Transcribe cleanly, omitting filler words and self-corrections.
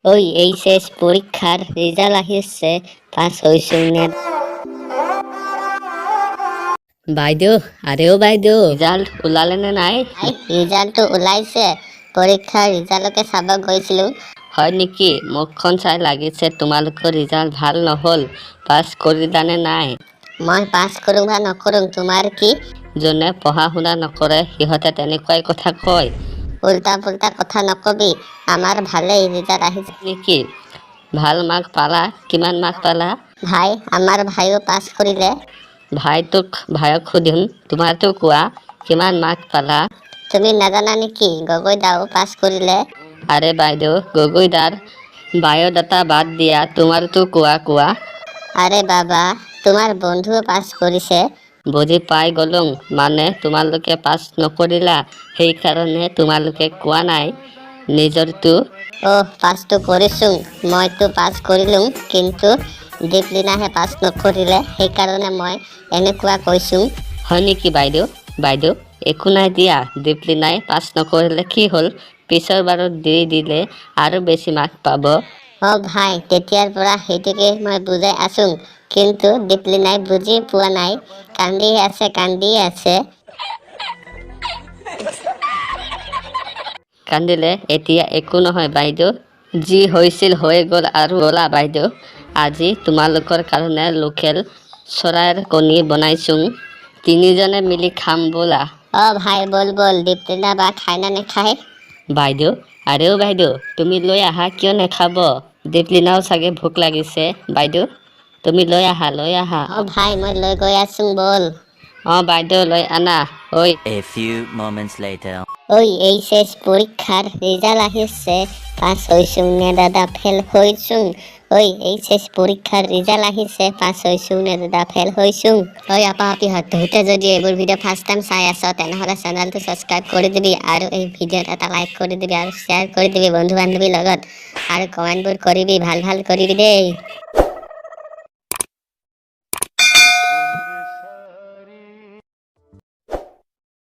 ওই এইচএস পৰীক্ষাৰ ৰেজাল্ট আহিছে পাস হইছো নে বাইদেউ আৰেও বাইদেউ ৰেজাল্ট ওলালে নে নাই ৰেজাল্ট ওলাইছে পৰীক্ষাৰ ৰেজাল্টকে চাব গৈছিলো হয় নেকি মুখখন চাই লাগিছে তোমালোকৰ ৰেজাল্ট ভাল নহল পাস কৰিলানে নাই মই পাস কৰোঁ বা নকৰোঁ তোমাৰ কি যোনে পঢ়া শুনা নকৰে সিহঁতে তেনেকুৱাই কথা কয় উল্টা পুল্টা কথা নকবি আমাৰ ভালেই ৰেজাল্ট আহিছে নেকি ভাল মাৰ্ক পালা কিমান মাৰ্ক পালা ভাই আমাৰ ভাইও পাস কৰিলে ভাইক সুধিম তোমাৰটো কোৱা কিমান মাৰ্ক পালা তুমি নাজানা নেকি গগৈ দাও পাস কৰিলে আৰে বাইদেউ গগৈ দাৰ বায়োডাটা বাদ দিয়া তোমাৰটো কোৱা আৰে বাবা তোমাৰ বন্ধুও পাস কৰিছে বুজি পাই গলং মানে তোমালোকে পাস নকৰিলা সেইকাৰণে তোমালোকে কোৱা নাই নিজৰটো পাসটো কৰিছো মইতো পাস কৰিলোঁ কিন্তু দীপলিনাহে পাস নকৰিলে সেইকাৰণে মই এনেকুৱা কৈছো হয় নেকি বাইদেউ একো নাই দিয়া দীপলিনাই পাস নকৰিলে কি হ'ল পিছৰ বাৰত দি দিলে আৰু বেছি মাৰ্ক পাব ভাই তেতিয়াৰ পৰা সেইটোকে মই বুজাই আছো কিন্তু দীপলিনাই বুজি পোৱা নাই কান্দি আছে কান্দিলে এতিয়া একো নহয় বাইদেউ যি হৈছিল হৈ গ'ল আৰু গলা বাইদেউ আজি তোমালোকৰ কাৰণে লোকেল চৰাইৰ কণী বনাইছো তিনিজনে মিলি খাম ব'লা ভাই বল দীপলিনা বা খাই না নেখায় বাইদেউ আৰেও বাইদেউ তুমি লৈ আহা কিয় নেখাব দীপলিনাও চাগে ভোক লাগিছে বাইদেউ তুমি লৈ আহা ভাই মই লৈ গৈ আছো বল বাইদেউ লৈ আনা ঐ A few moments later. ওই এইচএস পরীক্ষার রেজাল্ট আহিছে পাস হইছো নে দাদা ফেল হইছো ওই এইচএস পরীক্ষার রেজাল্ট আহিছে পাস হইছো নে দাদা ফেল হইছো ওই আপা আপি হতে যদি এইবোৰ ভিডিও ফাৰ্স্ট টাইম চাই আছ তেনেহলে চেনেলটো সাবস্ক্ৰাইব কৰি দিবি আৰু এই ভিডিওত এটা লাইক কৰি দিবি আৰু শেয়াৰ কৰি দিবি বন্ধু বান্ধৱীৰ লগত আৰু কমেন্টবোৰ কৰিবি ভাল কৰিবি দেই